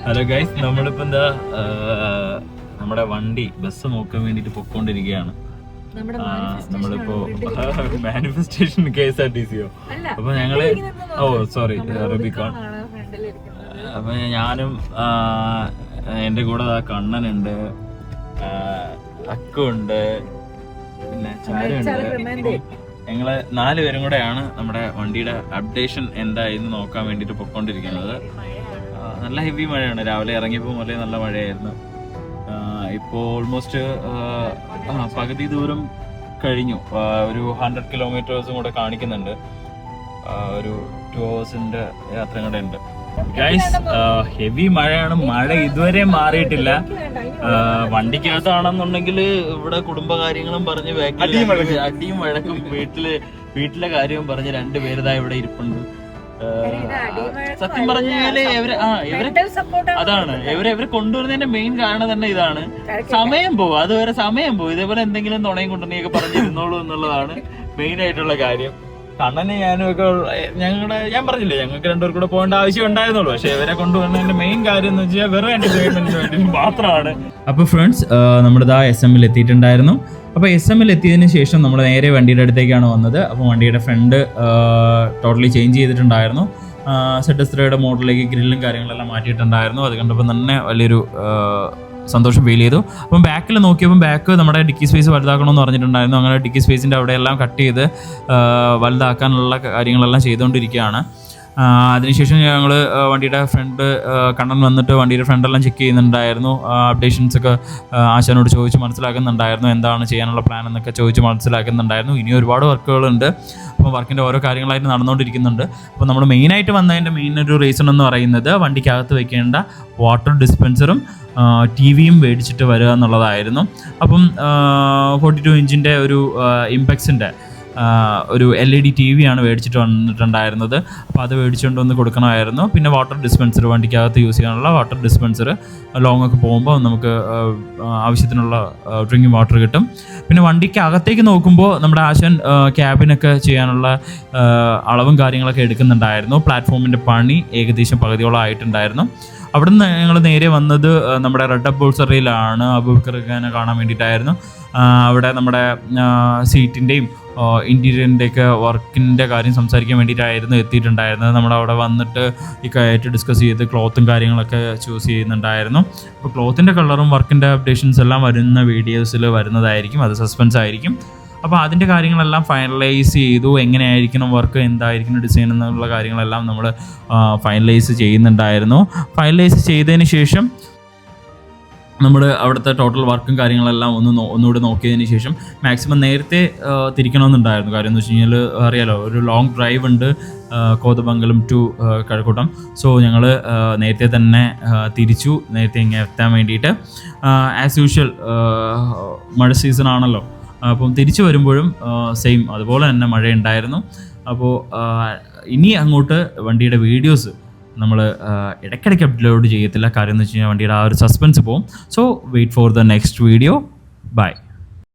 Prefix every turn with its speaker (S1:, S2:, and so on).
S1: Hello guys, നമ്മളിപ്പോ എന്താ നമ്മുടെ ബസ് നോക്കാൻ വേണ്ടിട്ട് പൊക്കോണ്ടിരിക്കുകയാണ്. നമ്മളിപ്പോ മാനിഫെസ്റ്റേഷൻ KSRTCയോ. അപ്പൊ ഞങ്ങള് സോറി റബിക്കോൺ. അപ്പൊ ഞാനും എന്റെ കൂടെ കണ്ണനുണ്ട്, അക്കുണ്ട്, പിന്നെ ചാരുണ്ട്. ഞങ്ങള് 4 പേരും കൂടെയാണ് നമ്മുടെ വണ്ടിയുടെ അപ്ഡേഷൻ എന്തായെന്ന് നോക്കാൻ വേണ്ടിട്ട് പൊക്കോണ്ടിരിക്കുന്നത്. നല്ല ഹെവി മഴയാണ്. രാവിലെ ഇറങ്ങിയപ്പോൾ മുതലേ നല്ല മഴയായിരുന്നു. ഇപ്പോൾ ഓൾമോസ്റ്റ് പകുതി ദൂരം കഴിഞ്ഞു. ഒരു 100 കിലോമീറ്റേഴ്സും കൂടെ കാണിക്കുന്നുണ്ട്. ഒരു 2 hours യാത്ര കൂടെ ഉണ്ട്. ഗൈസ്, ഹെവി മഴയാണ്. മഴ ഇതുവരെ മാറിയിട്ടില്ല. വണ്ടിക്കകത്താണെന്നുണ്ടെങ്കിൽ ഇവിടെ കുടുംബകാര്യങ്ങളും പറഞ്ഞ് അടിയും വഴക്കും വീട്ടിലെ കാര്യവും പറഞ്ഞ് 2 പേരുതാ ഇവിടെ ഇരിപ്പുണ്ട്. സത്യം പറഞ്ഞു കഴിഞ്ഞാല് അതാണ് ഇവരെ കൊണ്ടുവരുന്നതിന്റെ മെയിൻ കാരണം തന്നെ ഇതാണ്. സമയം പോകും, അതുവരെ സമയം പോകും. ഇതേപോലെ എന്തെങ്കിലും നുണയും കൊണ്ടുവന്നെയൊക്കെ പറഞ്ഞിരുന്നോളൂ എന്നുള്ളതാണ് മെയിൻ ആയിട്ടുള്ള കാര്യം. കണ്ണന് ഞാനും ഒക്കെ ഞാൻ പറഞ്ഞില്ലേ, ഞങ്ങൾക്ക് 2 പേർ കൂടെ പോകേണ്ട ആവശ്യം ഉണ്ടായിരുന്നുള്ളൂ. പക്ഷെ ഇവരെ കൊണ്ടുവരുന്നതിന്റെ മെയിൻ കാര്യം എന്ന് വെച്ചാൽ വെറും എന്റർടൈൻമെന്റിന് വേണ്ടി മാത്രമാണ്. അപ്പൊ ഫ്രണ്ട്സ്, നമ്മളിതാ SM എത്തിയിട്ടുണ്ടായിരുന്നു. അപ്പോൾ SM എത്തിയതിന് ശേഷം നമ്മൾ നേരെ വണ്ടിയുടെ അടുത്തേക്കാണ് വന്നത്. അപ്പോൾ വണ്ടിയുടെ ഫ്രണ്ട് ടോട്ടലി ചേഞ്ച് ചെയ്തിട്ടുണ്ടായിരുന്നു. ZS3 മോഡലിലേക്ക് ഗ്രില്ലും കാര്യങ്ങളെല്ലാം മാറ്റിയിട്ടുണ്ടായിരുന്നു. അത് കണ്ടപ്പോൾ തന്നെ വലിയൊരു സന്തോഷം ഫീൽ ചെയ്തു. അപ്പം ബാക്കിൽ നോക്കിയപ്പോൾ ബാക്ക് നമ്മുടെ ഡിക്കി സ്പേസ് വലുതാക്കണമെന്ന് പറഞ്ഞിട്ടുണ്ടായിരുന്നു. അങ്ങനെ ഡിക്കി സ്പേസിൻ്റെ അവിടെയെല്ലാം കട്ട് ചെയ്ത് വലുതാക്കാനുള്ള കാര്യങ്ങളെല്ലാം ചെയ്തുകൊണ്ടിരിക്കുകയാണ്. അതിനുശേഷം ഞങ്ങൾ വണ്ടിയുടെ ഫ്രണ്ട് കണ്ണൻ വന്നിട്ട് വണ്ടിയുടെ ഫ്രണ്ടെല്ലാം ചെക്ക് ചെയ്യുന്നുണ്ടായിരുന്നു. അപ്ഡേഷൻസൊക്കെ ആശാനോട് ചോദിച്ച് മനസ്സിലാക്കുന്നുണ്ടായിരുന്നു. എന്താണ് ചെയ്യാനുള്ള പ്ലാൻ എന്നൊക്കെ ചോദിച്ച് മനസ്സിലാക്കുന്നുണ്ടായിരുന്നു. ഇനി ഒരുപാട് വർക്കുകളുണ്ട്. അപ്പോൾ വർക്കിൻ്റെ ഓരോ കാര്യങ്ങളായിട്ട് നടന്നുകൊണ്ടിരിക്കുന്നുണ്ട്. അപ്പോൾ നമ്മൾ മെയിനായിട്ട് വന്നതിൻ്റെ ഒരു റീസൺ എന്ന് പറയുന്നത് വണ്ടിക്കകത്ത് വെക്കേണ്ട വാട്ടർ ഡിസ്പെൻസറും TV-യും മേടിച്ചിട്ട് വരിക എന്നുള്ളതായിരുന്നു. അപ്പം 42 ഇഞ്ചിൻ്റെ ഒരു ഇംപെക്സിൻ്റെ ഒരു LED TV-യാണ് മേടിച്ചിട്ട് വന്നിട്ടുണ്ടായിരുന്നത്. അപ്പോൾ അത് മേടിച്ചുകൊണ്ട് വന്ന് കൊടുക്കണമായിരുന്നു. പിന്നെ വാട്ടർ ഡിസ്പെൻസർ, വണ്ടിക്കകത്ത് യൂസ് ചെയ്യാനുള്ള വാട്ടർ ഡിസ്പെൻസർ, ലോങ് ഒക്കെ പോകുമ്പോൾ നമുക്ക് ആവശ്യത്തിനുള്ള ഡ്രിങ്കിങ് വാട്ടർ കിട്ടും. പിന്നെ വണ്ടിക്ക് അകത്തേക്ക് നോക്കുമ്പോൾ നമ്മുടെ ആശാൻ ക്യാബിനൊക്കെ ചെയ്യാനുള്ള അളവും കാര്യങ്ങളൊക്കെ എടുക്കുന്നുണ്ടായിരുന്നു. പ്ലാറ്റ്ഫോമിൻ്റെ പണി ഏകദേശം പകുതിയോളം ആയിട്ടുണ്ടായിരുന്നു. അവിടെ നിന്ന് ഞങ്ങൾ നേരെ വന്നത് നമ്മുടെ റെഡ് അബോൾസറിയിലാണ്. അബൂബക്കർ ഖാനെ കാണാൻ വേണ്ടിയിട്ടായിരുന്നു. അവിടെ നമ്മുടെ സീറ്റിൻ്റെയും ഇൻറ്റീരിയറിൻ്റെയൊക്കെ വർക്കിൻ്റെ കാര്യം സംസാരിക്കാൻ വേണ്ടിയിട്ടായിരുന്നു എത്തിയിട്ടുണ്ടായിരുന്നത്. നമ്മളവിടെ വന്നിട്ട് ഈ കാര്യമായിട്ട് ഡിസ്കസ് ചെയ്ത് ക്ലോത്തും കാര്യങ്ങളൊക്കെ ചൂസ് ചെയ്യുന്നുണ്ടായിരുന്നു. അപ്പോൾ ക്ലോത്തിൻ്റെ കളറും വർക്കിൻ്റെ അപ്ഡേഷൻസ് എല്ലാം വരുന്ന വീഡിയോസിൽ വരുന്നതായിരിക്കും. അത് സസ്പെൻസ് ആയിരിക്കും. അപ്പോൾ അതിൻ്റെ കാര്യങ്ങളെല്ലാം ഫൈനലൈസ് ചെയ്തു. എങ്ങനെയായിരിക്കണം വർക്ക്, എന്തായിരിക്കണം ഡിസൈൻ എന്നുള്ള കാര്യങ്ങളെല്ലാം നമ്മൾ ഫൈനലൈസ് ചെയ്യുന്നുണ്ടായിരുന്നു. ഫൈനലൈസ് ചെയ്തതിന് ശേഷം നമ്മൾ അവിടുത്തെ ടോട്ടൽ വർക്കും കാര്യങ്ങളെല്ലാം ഒന്നുകൂടെ നോക്കിയതിന് ശേഷം മാക്സിമം നേരത്തെ തിരിക്കണമെന്നുണ്ടായിരുന്നു. കാര്യം എന്ന് വെച്ച് കഴിഞ്ഞാൽ അറിയാലോ, ഒരു ലോങ് ഡ്രൈവ് ഉണ്ട് കോതമംഗലം ടു കഴക്കൂട്ടം. സോ ഞങ്ങൾ നേരത്തെ തന്നെ തിരിച്ചു, നേരത്തെ ഇങ്ങനെ എത്താൻ വേണ്ടിയിട്ട്. ആസ് യൂഷ്വൽ മഴ സീസൺ ആണല്ലോ. അപ്പം തിരിച്ചു വരുമ്പോഴും സെയിം അതുപോലെ തന്നെ മഴയുണ്ടായിരുന്നു. അപ്പോൾ ഇനി അങ്ങോട്ട് വണ്ടിയുടെ വീഡിയോസ് നമ്മൾ ഇടയ്ക്കിടയ്ക്ക് അപ്ലോഡ് ചെയ്യത്തില്ല. കാര്യം എന്ന് വെച്ച് കഴിഞ്ഞാൽ വണ്ടിയുടെ ആ ഒരു സസ്പെൻസ് പോകും. So wait for the next video. By.